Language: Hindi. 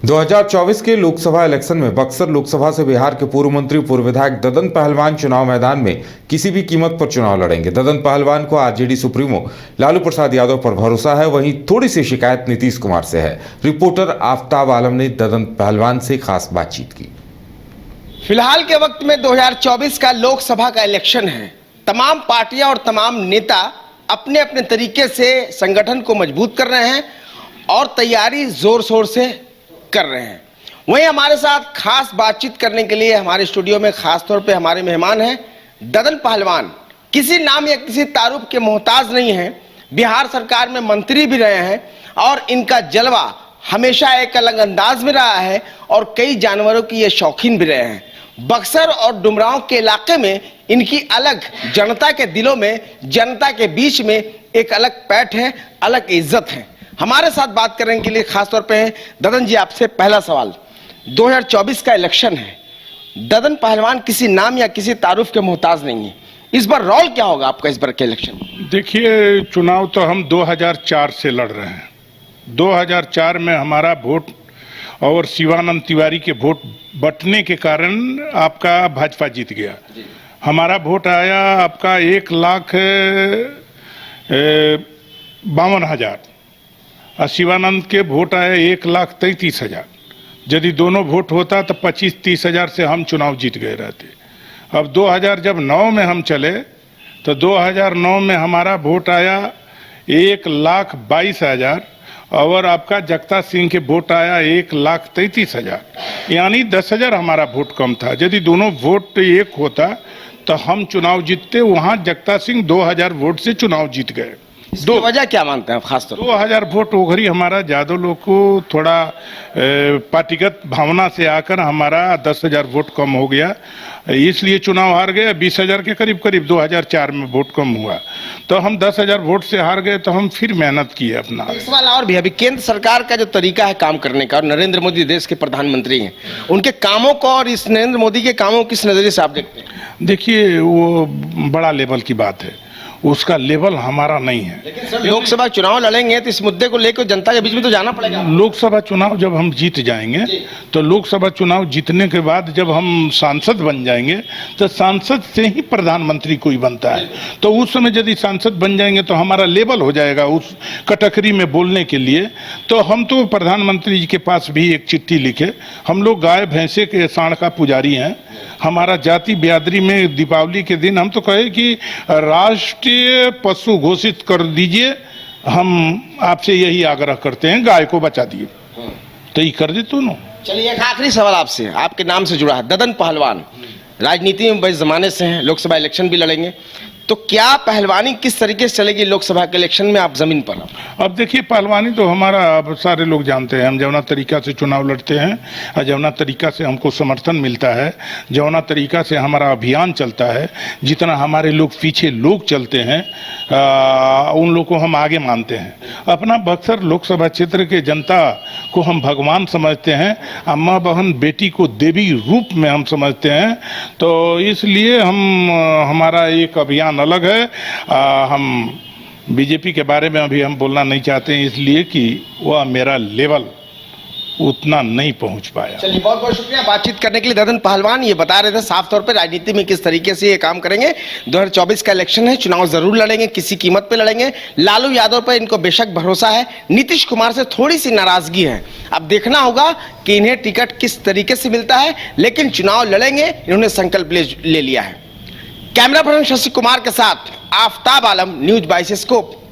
2024 के लोकसभा इलेक्शन में बक्सर लोकसभा से बिहार के पूर्व मंत्री पूर्व विधायक ददन पहलवान चुनाव मैदान में किसी भी कीमत पर चुनाव लड़ेंगे। ददन पहलवान को आरजेडी सुप्रीमो लालू प्रसाद यादव पर भरोसा है, वहीं थोड़ी सी शिकायत नीतीश कुमार से है। रिपोर्टर आफ्ताब आलम ने ददन पहलवान से खास बातचीत की। फिलहाल के वक्त में 2024 का लोकसभा का इलेक्शन है। तमाम पार्टियां और तमाम नेता अपने अपने तरीके से संगठन को मजबूत कर रहे हैं और तैयारी जोर शोर से कर रहे हैं। वहीं हमारे साथ खास बातचीत करने के लिए हमारे स्टूडियो में खास तौर पे हमारे मेहमान हैं ददन पहलवान। किसी नाम या किसी तारुफ के मोहताज नहीं हैं, बिहार सरकार में मंत्री भी रहे हैं और इनका जलवा हमेशा एक अलग अंदाज में रहा है और कई जानवरों की ये शौकीन भी रहे हैं। बक्सर और डुमरांव के इलाके में इनकी अलग, जनता के दिलों में, जनता के बीच में एक अलग पैठ है, अलग इज्जत है। हमारे साथ बात करने के लिए खास तौर पे हैं ददन जी। आपसे पहला सवाल, 2024 का इलेक्शन है, ददन पहलवान किसी नाम या किसी तारुफ के मोहताज नहीं है। इस बार रोल क्या होगा आपका इस बार के इलेक्शन? देखिए, चुनाव तो हम 2004 से लड़ रहे हैं। 2004 में हमारा वोट और शिवानंद तिवारी के वोट बंटने के कारण आपका भाजपा जीत गया। हमारा वोट आया आपका 1,52,000 और शिवानंद के वोट आए 1,33,000। यदि दोनों वोट होता तो 25-30 हजार से हम चुनाव जीत गए रहते। अब 2009 में हम चले तो 2009 में हमारा वोट आया 1,22,000 और आपका जगता सिंह के वोट आया 1,33,000, यानी 10,000 हमारा वोट कम था। यदि दोनों वोट एक होता तो हम चुनाव जीतते। वहां जगता सिंह 2,000 वोट से चुनाव जीत गए। दो वजह क्या मानते हैं खास तौर? 2,000 वोट ओघरी हमारा यादव लोग को थोड़ा पार्टीगत भावना से आकर हमारा 10,000 वोट कम हो गया, इसलिए चुनाव हार गए। 20,000 के करीब 2004 में वोट कम हुआ तो हम 10,000 वोट से हार गए। तो हम फिर मेहनत किए अपना। एक सवाल और भी, अभी केंद्र सरकार का जो तरीका है काम करने का, और नरेंद्र मोदी देश के प्रधानमंत्री हैं, उनके कामों को और इस नरेंद्र मोदी के कामों को किस नजरिए से आप देखते हैं? देखिए, वो बड़ा लेवल की बात है, उसका लेवल हमारा नहीं है। लेकिन सर, लोकसभा चुनाव लड़ेंगे तो इस मुद्दे को लेकर जनता के बीच में तो जाना पड़ेगा। लोकसभा चुनाव जब हम जीत जाएंगे तो लोकसभा चुनाव जीतने के बाद जब हम सांसद बन जाएंगे तो सांसद से ही प्रधानमंत्री कोई बनता है। तो उस समय यदि सांसद बन जाएंगे तो हमारा लेवल हो जाएगा उस कटकरी में बोलने के लिए। तो हम तो प्रधानमंत्री जी के पास भी एक चिट्ठी लिखे। हम लोग गाय भैंसे के साँड़ का पुजारी हैं। हमारा जाति बिरादरी में दीपावली के दिन हम तो कहे कि राष्ट्रीय पशु घोषित कर दीजिए। हम आपसे यही आग्रह करते हैं, गाय को बचा दिए तो ये कर दे तो नो। चलिए, एक आखिरी सवाल आपसे, आपके नाम से जुड़ा है। ददन पहलवान राजनीति में बड़े जमाने से हैं, लोकसभा इलेक्शन भी लड़ेंगे, तो क्या पहलवानी किस तरीके से चलेगी लोकसभा के इलेक्शन में आप जमीन पर? अब देखिए, पहलवानी तो हमारा अब सारे लोग जानते हैं। हम जौना तरीका से चुनाव लड़ते हैं और जौना तरीका से हमको समर्थन मिलता है, जौना तरीका से हमारा अभियान चलता है, जितना हमारे लोग पीछे लोग चलते हैं उन लोग को हम आगे मानते हैं। अपना बक्सर लोकसभा क्षेत्र के जनता को हम भगवान समझते हैं, अम्मा बहन बेटी को देवी रूप में हम समझते हैं। तो इसलिए हमारा एक अभियान अलग है। हम बीजेपी के बारे में अभी हम बोलना नहीं चाहते हैं, इसलिए कि वह मेरा लेवल उतना नहीं पहुंच पाया। चलिए, बहुत बहुत शुक्रिया बातचीत करने के लिए। ददन पहलवान ये बता रहे थे साफ तौर पे राजनीति में किस तरीके से ये काम करेंगे। 2024 का इलेक्शन है, चुनाव जरूर लड़ेंगे, किसी कीमत पे लड़ेंगे। लालू यादव पर इनको बेशक भरोसा है, नीतीश कुमार से थोड़ी सी नाराजगी है। अब देखना होगा कि इन्हें टिकट किस तरीके से मिलता है, लेकिन चुनाव लड़ेंगे, इन्होंने संकल्प ले लिया है। कैमरा पर्सन शशि कुमार के साथ आफ्ताब आलम, न्यूज 22 स्कोप।